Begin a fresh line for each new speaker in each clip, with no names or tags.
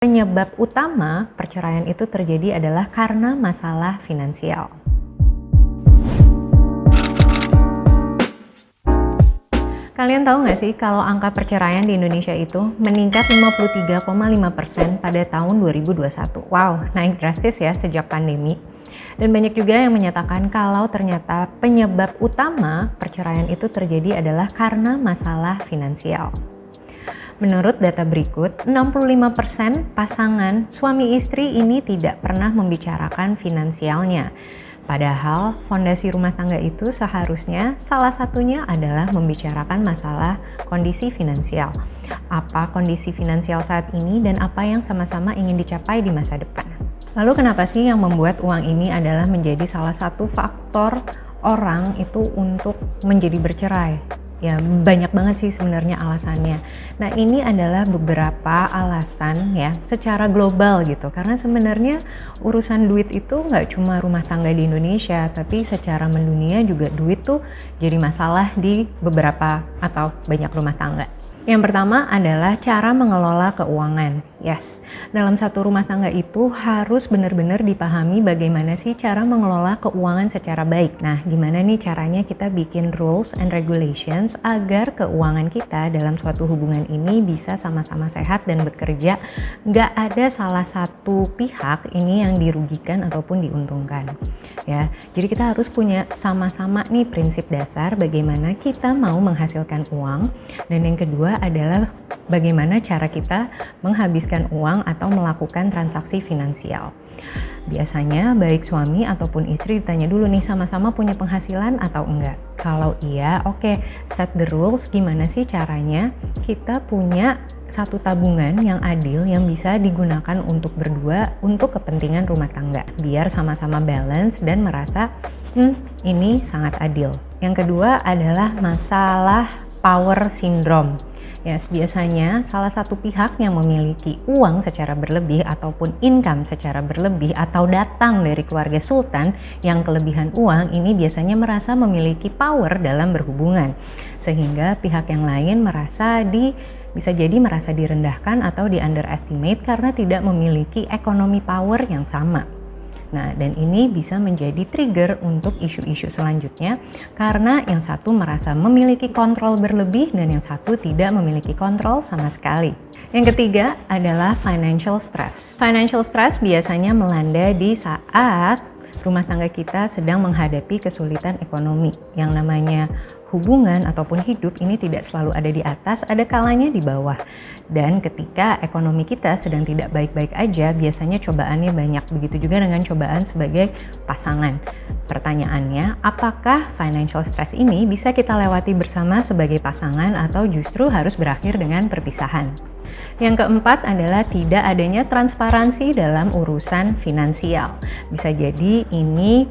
Penyebab utama perceraian itu terjadi adalah karena masalah finansial. Kalian tahu nggak sih kalau angka perceraian di Indonesia itu meningkat 53,5% pada tahun 2021. Wow, naik drastis ya sejak pandemi. Dan banyak juga yang menyatakan kalau ternyata penyebab utama perceraian itu terjadi adalah karena masalah finansial. Menurut data berikut, 65% pasangan suami istri ini tidak pernah membicarakan finansialnya. Padahal fondasi rumah tangga itu seharusnya salah satunya adalah membicarakan masalah kondisi finansial. Apa kondisi finansial saat ini dan apa yang sama-sama ingin dicapai di masa depan. Lalu kenapa sih yang membuat uang ini adalah menjadi salah satu faktor orang itu untuk menjadi bercerai? Ya banyak banget sih sebenarnya alasannya. Nah ini adalah beberapa alasan ya secara global gitu. Karena sebenarnya urusan duit itu nggak cuma rumah tangga di Indonesia, tapi secara mendunia juga duit tuh jadi masalah di beberapa atau banyak rumah tangga. Yang pertama adalah cara mengelola keuangan. Yes, dalam satu rumah tangga itu harus benar-benar dipahami bagaimana sih cara mengelola keuangan secara baik. Nah, gimana nih caranya kita bikin rules and regulations agar keuangan kita dalam suatu hubungan ini bisa sama-sama sehat dan bekerja. Nggak ada salah satu pihak ini yang dirugikan ataupun diuntungkan. Ya, jadi kita harus punya sama-sama nih prinsip dasar bagaimana kita mau menghasilkan uang. Dan yang kedua adalah bagaimana cara kita menghabiskan uang atau melakukan transaksi finansial. Biasanya baik suami ataupun istri ditanya dulu nih sama-sama punya penghasilan atau enggak. Kalau iya, oke, set the rules gimana sih caranya kita punya satu tabungan yang adil yang bisa digunakan untuk berdua untuk kepentingan rumah tangga. Biar sama-sama balance dan merasa ini sangat adil. Yang kedua adalah masalah power syndrome. Yes, biasanya salah satu pihak yang memiliki uang secara berlebih ataupun income secara berlebih atau datang dari keluarga sultan yang kelebihan uang ini biasanya merasa memiliki power dalam berhubungan. Sehingga pihak yang lain bisa jadi merasa direndahkan atau di underestimate karena tidak memiliki economy power yang sama. Nah, dan ini bisa menjadi trigger untuk isu-isu selanjutnya karena yang satu merasa memiliki kontrol berlebih dan yang satu tidak memiliki kontrol sama sekali. Yang ketiga adalah financial stress. Financial stress biasanya melanda di saat rumah tangga kita sedang menghadapi kesulitan ekonomi. Yang namanya hubungan ataupun hidup ini tidak selalu ada di atas, ada kalanya di bawah. Dan ketika ekonomi kita sedang tidak baik-baik aja, biasanya cobaannya banyak. Begitu juga dengan cobaan sebagai pasangan. Pertanyaannya, apakah financial stress ini bisa kita lewati bersama sebagai pasangan atau justru harus berakhir dengan perpisahan? Yang keempat adalah tidak adanya transparansi dalam urusan finansial. Bisa jadi ini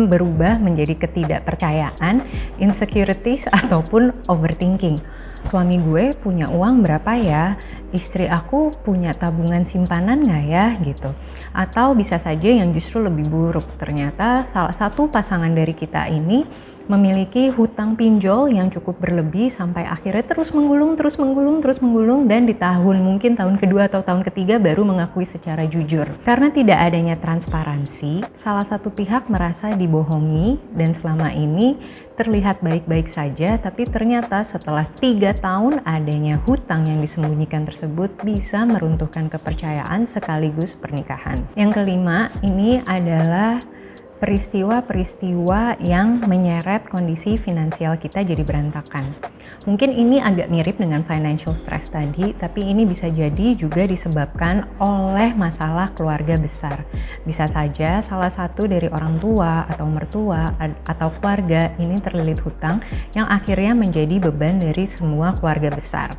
berubah menjadi ketidakpercayaan, insecurities, ataupun overthinking. Suami gue punya uang berapa ya? Istri aku punya tabungan simpanan nggak ya? Gitu. Atau bisa saja yang justru lebih buruk. Ternyata salah satu pasangan dari kita ini memiliki hutang pinjol yang cukup berlebih sampai akhirnya terus menggulung dan di tahun kedua atau tahun ketiga baru mengakui secara jujur. Karena tidak adanya transparansi, salah satu pihak merasa dibohongi dan selama ini terlihat baik-baik saja, tapi ternyata setelah 3 tahun adanya hutang yang disembunyikan tersebut bisa meruntuhkan kepercayaan sekaligus pernikahan. Yang kelima, ini adalah peristiwa-peristiwa yang menyeret kondisi finansial kita jadi berantakan. Mungkin ini agak mirip dengan financial stress tadi, tapi ini bisa jadi juga disebabkan oleh masalah keluarga besar. Bisa saja salah satu dari orang tua atau mertua atau keluarga ini terlilit hutang yang akhirnya menjadi beban dari semua keluarga besar.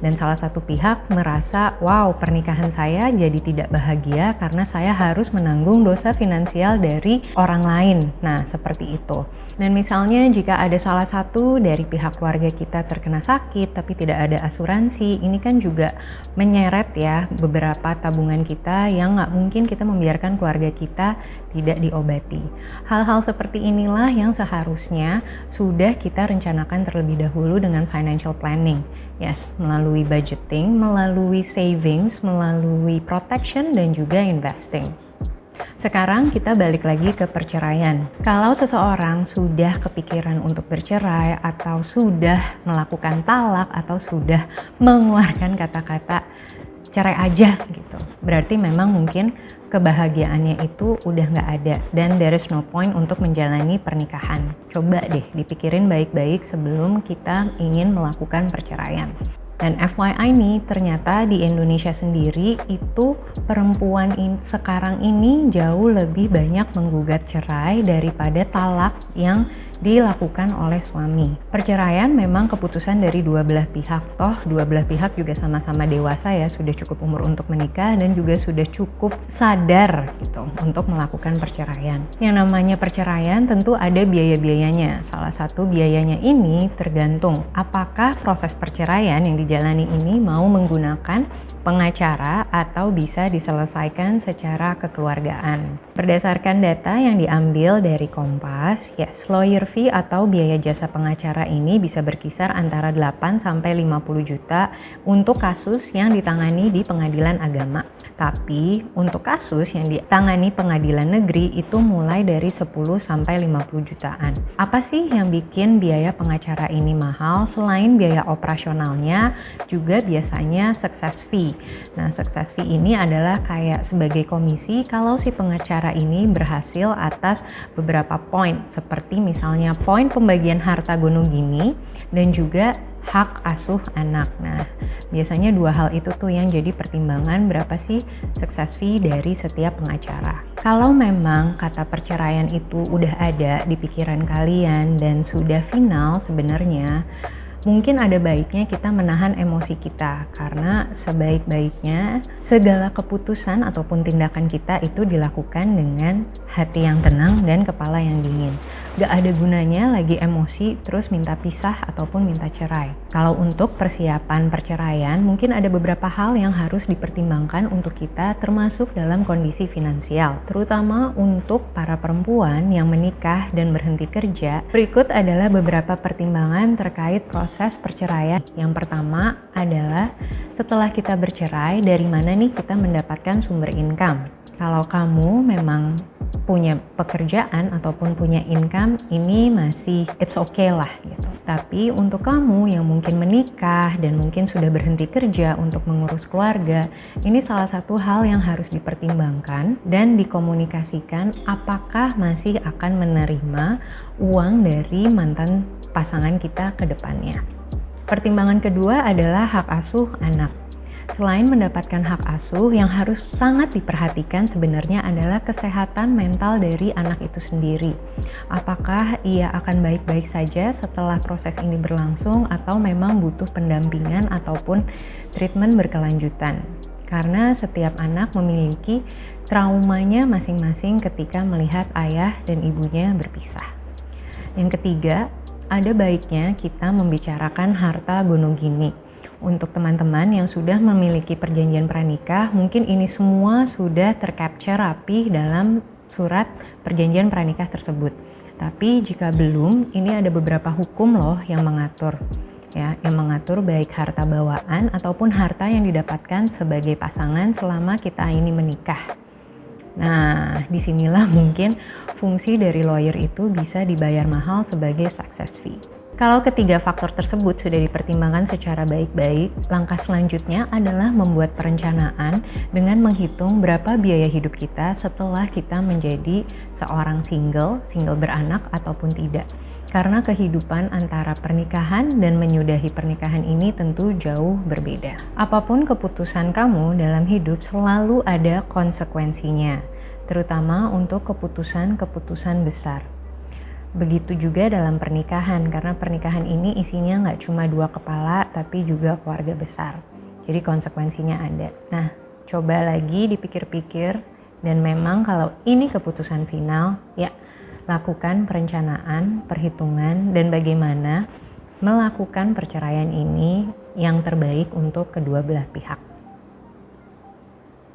Dan salah satu pihak merasa, wow, pernikahan saya jadi tidak bahagia karena saya harus menanggung dosa finansial dari orang lain. Nah, seperti itu. Dan misalnya jika ada salah satu dari pihak keluarga kita terkena sakit tapi tidak ada asuransi, ini kan juga menyeret ya beberapa tabungan kita yang nggak mungkin kita membiarkan keluarga kita tidak diobati. Hal-hal seperti inilah yang seharusnya sudah kita rencanakan terlebih dahulu dengan financial planning. Yes, melalui budgeting, melalui savings, melalui protection, dan juga investing. Sekarang kita balik lagi ke perceraian. Kalau seseorang sudah kepikiran untuk bercerai atau sudah melakukan talak atau sudah mengeluarkan kata-kata cerai aja gitu, berarti memang mungkin kebahagiaannya itu udah nggak ada dan there is no point untuk menjalani pernikahan. Coba deh dipikirin baik-baik sebelum kita ingin melakukan perceraian. Dan FYI nih, ternyata di Indonesia sendiri itu perempuan sekarang ini jauh lebih banyak menggugat cerai daripada talak yang dilakukan oleh suami. Perceraian memang keputusan dari dua belah pihak, toh dua belah pihak juga sama-sama dewasa ya, sudah cukup umur untuk menikah dan juga sudah cukup sadar gitu untuk melakukan perceraian. Yang namanya perceraian tentu ada biaya-biayanya. Salah satu biayanya ini tergantung apakah proses perceraian yang dijalani ini mau menggunakan pengacara atau bisa diselesaikan secara kekeluargaan. Berdasarkan data yang diambil dari Kompas, yes, lawyer fee atau biaya jasa pengacara ini bisa berkisar antara 8 sampai 50 juta untuk kasus yang ditangani di pengadilan agama. Tapi untuk kasus yang ditangani pengadilan negeri itu mulai dari 10 sampai 50 jutaan. Apa sih yang bikin biaya pengacara ini mahal? Selain biaya operasionalnya, juga biasanya success fee. Nah, success fee ini adalah kayak sebagai komisi kalau si pengacara ini berhasil atas beberapa poin, seperti misalnya poin pembagian harta gonogini dan juga hak asuh anak. Nah, biasanya dua hal itu tuh yang jadi pertimbangan berapa sih success fee dari setiap pengacara. Kalau memang kata perceraian itu udah ada di pikiran kalian dan sudah final sebenarnya, mungkin ada baiknya kita menahan emosi kita, karena sebaik-baiknya segala keputusan ataupun tindakan kita itu dilakukan dengan hati yang tenang dan kepala yang dingin. Gak ada gunanya lagi emosi terus minta pisah ataupun minta cerai. Kalau untuk persiapan perceraian, mungkin ada beberapa hal yang harus dipertimbangkan untuk kita, termasuk dalam kondisi finansial, terutama untuk para perempuan yang menikah dan berhenti kerja. Berikut adalah beberapa pertimbangan terkait proses perceraian. Yang pertama adalah setelah kita bercerai, dari mana nih kita mendapatkan sumber income. Kalau kamu memang punya pekerjaan ataupun punya income, ini masih it's okay lah gitu. Tapi untuk kamu yang mungkin menikah dan mungkin sudah berhenti kerja untuk mengurus keluarga, ini salah satu hal yang harus dipertimbangkan dan dikomunikasikan apakah masih akan menerima uang dari mantan pasangan kita ke depannya. Pertimbangan kedua adalah hak asuh anak. Selain mendapatkan hak asuh, yang harus sangat diperhatikan sebenarnya adalah kesehatan mental dari anak itu sendiri. Apakah ia akan baik-baik saja setelah proses ini berlangsung atau memang butuh pendampingan ataupun treatment berkelanjutan. Karena setiap anak memiliki traumanya masing-masing ketika melihat ayah dan ibunya berpisah. Yang ketiga, ada baiknya kita membicarakan harta gonogini. Untuk teman-teman yang sudah memiliki perjanjian pranikah, mungkin ini semua sudah tercapture rapi dalam surat perjanjian pranikah tersebut. Tapi jika belum, ini ada beberapa hukum loh yang mengatur. Ya, yang mengatur baik harta bawaan ataupun harta yang didapatkan sebagai pasangan selama kita ini menikah. Nah, disinilah mungkin fungsi dari lawyer itu bisa dibayar mahal sebagai success fee. Kalau ketiga faktor tersebut sudah dipertimbangkan secara baik-baik, langkah selanjutnya adalah membuat perencanaan dengan menghitung berapa biaya hidup kita setelah kita menjadi seorang single beranak ataupun tidak. Karena kehidupan antara pernikahan dan menyudahi pernikahan ini tentu jauh berbeda. Apapun keputusan kamu dalam hidup selalu ada konsekuensinya, terutama untuk keputusan-keputusan besar. Begitu juga dalam pernikahan, karena pernikahan ini isinya nggak cuma dua kepala, tapi juga keluarga besar. Jadi konsekuensinya ada. Nah, coba lagi dipikir-pikir, dan memang kalau ini keputusan final, ya lakukan perencanaan, perhitungan, dan bagaimana melakukan perceraian ini yang terbaik untuk kedua belah pihak.